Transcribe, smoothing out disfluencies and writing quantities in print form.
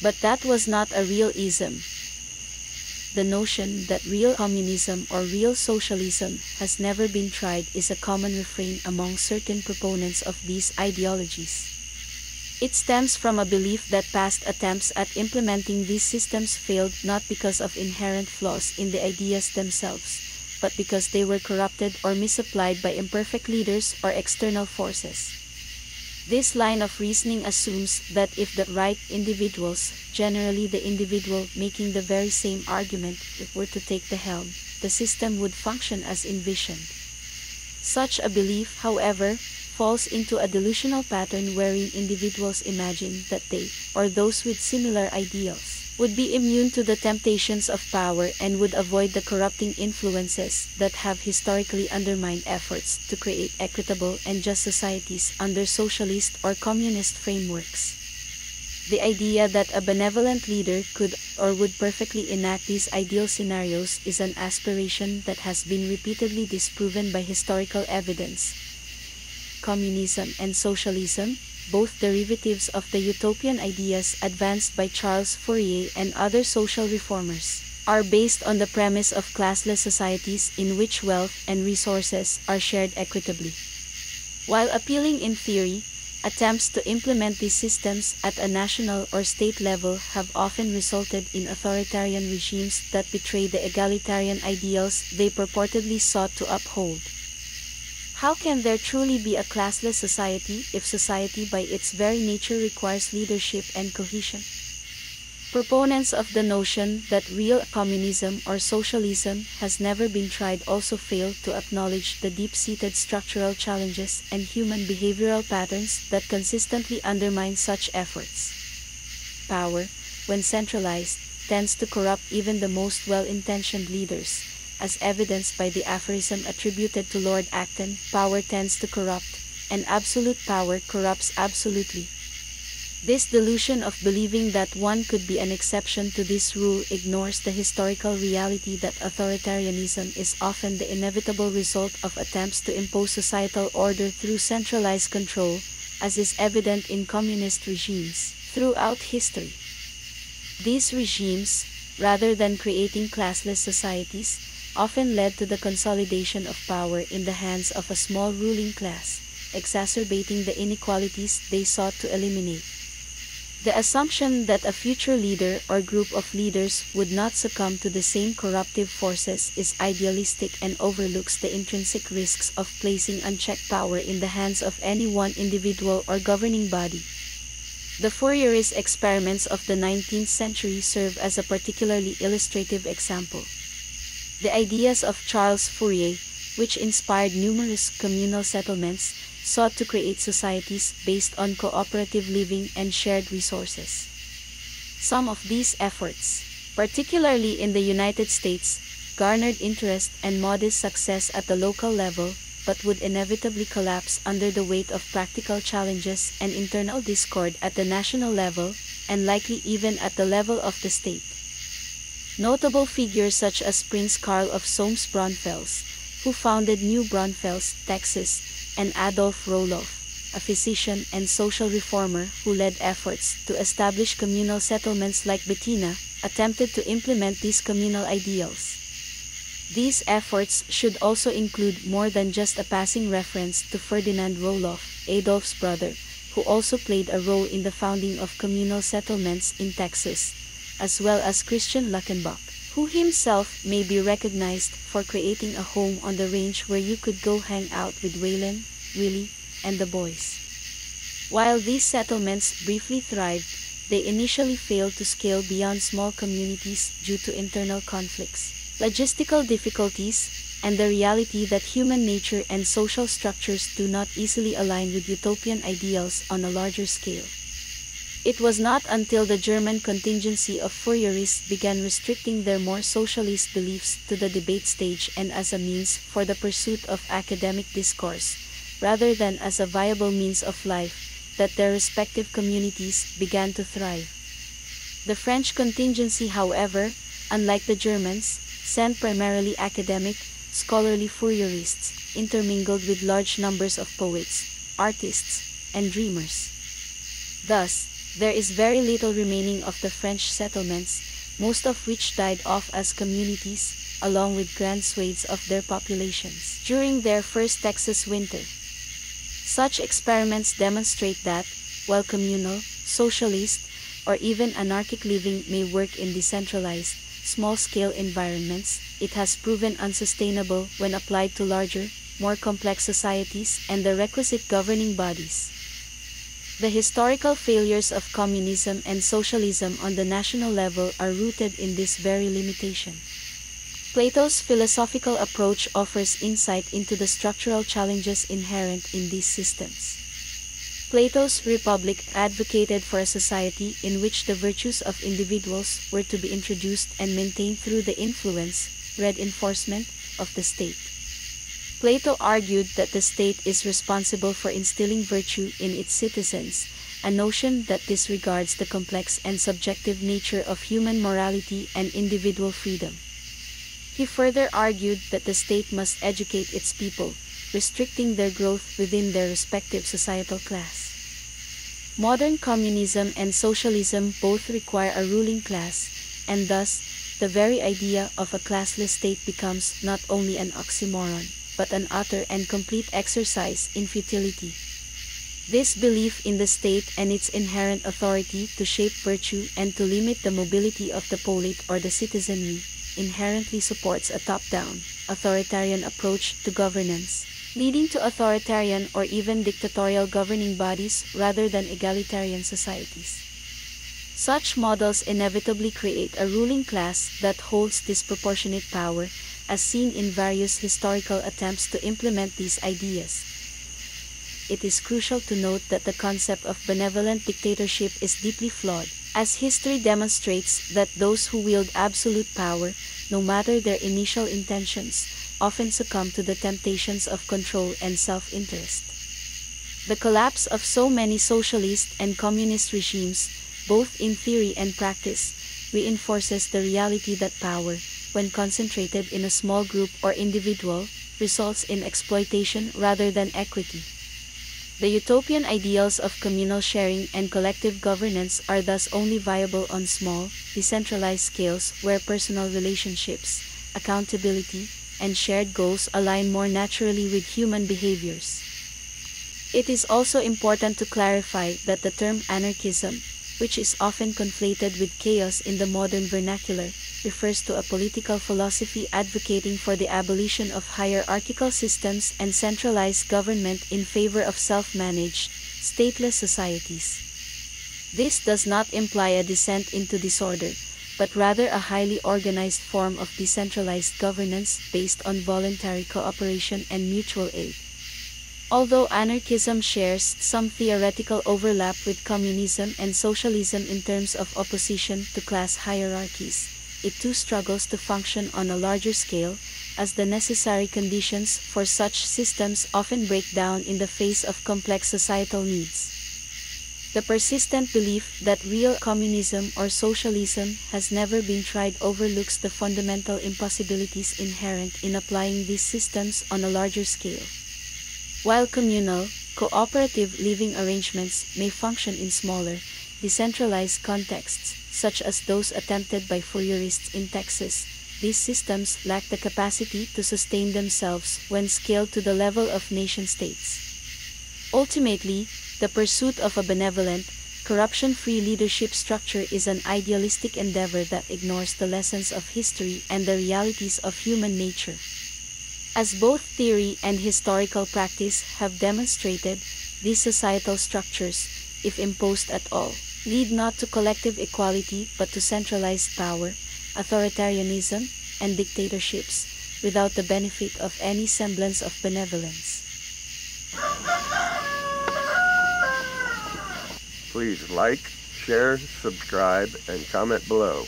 But that was not a real ism. The notion that real communism or real socialism has never been tried is a common refrain among certain proponents of these ideologies. It stems from a belief that past attempts at implementing these systems failed not because of inherent flaws in the ideas themselves, but because they were corrupted or misapplied by imperfect leaders or external forces. This line of reasoning assumes that if the right individuals, generally the individual making the very same argument, were to take the helm, the system would function as envisioned. Such a belief, however, falls into a delusional pattern wherein individuals imagine that they, or those with similar ideals, would be immune to the temptations of power and would avoid the corrupting influences that have historically undermined efforts to create equitable and just societies under socialist or communist frameworks. The idea that a benevolent leader could or would perfectly enact these ideal scenarios is an aspiration that has been repeatedly disproven by historical evidence. Communism and socialism, both derivatives of the utopian ideas advanced by Charles Fourier and other social reformers, are based on the premise of classless societies in which wealth and resources are shared equitably. While appealing in theory, attempts to implement these systems at a national or state level have often resulted in authoritarian regimes that betray the egalitarian ideals they purportedly sought to uphold. How can there truly be a classless society if society by its very nature requires leadership and cohesion? Proponents of the notion that real communism or socialism has never been tried also fail to acknowledge the deep-seated structural challenges and human behavioral patterns that consistently undermine such efforts. Power, when centralized, tends to corrupt even the most well-intentioned leaders, as evidenced by the aphorism attributed to Lord Acton, "Power tends to corrupt, and absolute power corrupts absolutely." This delusion of believing that one could be an exception to this rule ignores the historical reality that authoritarianism is often the inevitable result of attempts to impose societal order through centralized control, as is evident in communist regimes throughout history. These regimes, rather than creating classless societies, often led to the consolidation of power in the hands of a small ruling class, exacerbating the inequalities they sought to eliminate. The assumption that a future leader or group of leaders would not succumb to the same corruptive forces is idealistic and overlooks the intrinsic risks of placing unchecked power in the hands of any one individual or governing body. The Fourierist experiments of the 19th century serve as a particularly illustrative example. The ideas of Charles Fourier, which inspired numerous communal settlements, sought to create societies based on cooperative living and shared resources. Some of these efforts, particularly in the United States, garnered interest and modest success at the local level, but would inevitably collapse under the weight of practical challenges and internal discord at the national level, and likely even at the level of the state. Notable figures such as Prince Karl of Solms-Braunfels, who founded New Braunfels, Texas, and Adolf Roloff, a physician and social reformer who led efforts to establish communal settlements like Bettina, attempted to implement these communal ideals. These efforts should also include more than just a passing reference to Ferdinand Roloff, Adolf's brother, who also played a role in the founding of communal settlements in Texas, as well as Christian Luckenbach, who himself may be recognized for creating a home on the range where you could go hang out with Waylon, Willie, and the boys. While these settlements briefly thrived, they initially failed to scale beyond small communities due to internal conflicts, logistical difficulties, and the reality that human nature and social structures do not easily align with utopian ideals on a larger scale. It was not until the German contingency of Fourierists began restricting their more socialist beliefs to the debate stage and as a means for the pursuit of academic discourse, rather than as a viable means of life, that their respective communities began to thrive. The French contingency, however, unlike the Germans, sent primarily academic, scholarly Fourierists, intermingled with large numbers of poets, artists, and dreamers. Thus, there is very little remaining of the French settlements, most of which died off as communities, along with grand swathes of their populations during their first Texas winter. Such experiments demonstrate that, while communal, socialist, or even anarchic living may work in decentralized, small-scale environments, it has proven unsustainable when applied to larger, more complex societies and the requisite governing bodies. The historical failures of communism and socialism on the national level are rooted in this very limitation. Plato's philosophical approach offers insight into the structural challenges inherent in these systems. Plato's Republic advocated for a society in which the virtues of individuals were to be introduced and maintained through the influence, reinforcement, of the state. Plato argued that the state is responsible for instilling virtue in its citizens, a notion that disregards the complex and subjective nature of human morality and individual freedom. He further argued that the state must educate its people, restricting their growth within their respective societal class. Modern communism and socialism both require a ruling class, and thus, the very idea of a classless state becomes not only an oxymoron, but an utter and complete exercise in futility. This belief in the state and its inherent authority to shape virtue and to limit the mobility of the polite or the citizenry inherently supports a top-down, authoritarian approach to governance, leading to authoritarian or even dictatorial governing bodies rather than egalitarian societies. Such models inevitably create a ruling class that holds disproportionate power, as seen in various historical attempts to implement these ideas. It is crucial to note that the concept of benevolent dictatorship is deeply flawed, as history demonstrates that those who wield absolute power, no matter their initial intentions, often succumb to the temptations of control and self-interest. The collapse of so many socialist and communist regimes, both in theory and practice, reinforces the reality that power, when concentrated in a small group or individual, results in exploitation rather than equity. The utopian ideals of communal sharing and collective governance are thus only viable on small, decentralized scales where personal relationships, accountability, and shared goals align more naturally with human behaviors. It is also important to clarify that the term anarchism, which is often conflated with chaos in the modern vernacular, refers to a political philosophy advocating for the abolition of hierarchical systems and centralized government in favor of self-managed, stateless societies. This does not imply a descent into disorder, but rather a highly organized form of decentralized governance based on voluntary cooperation and mutual aid. Although anarchism shares some theoretical overlap with communism and socialism in terms of opposition to class hierarchies, it too struggles to function on a larger scale, as the necessary conditions for such systems often break down in the face of complex societal needs. The persistent belief that real communism or socialism has never been tried overlooks the fundamental impossibilities inherent in applying these systems on a larger scale. While communal, cooperative living arrangements may function in smaller, decentralized contexts, such as those attempted by Fourierists in Texas, these systems lack the capacity to sustain themselves when scaled to the level of nation-states. Ultimately, the pursuit of a benevolent, corruption-free leadership structure is an idealistic endeavor that ignores the lessons of history and the realities of human nature. As both theory and historical practice have demonstrated, these societal structures, if imposed at all, lead not to collective equality but to centralized power, authoritarianism, and dictatorships, without the benefit of any semblance of benevolence. Please like, share, subscribe, and comment below.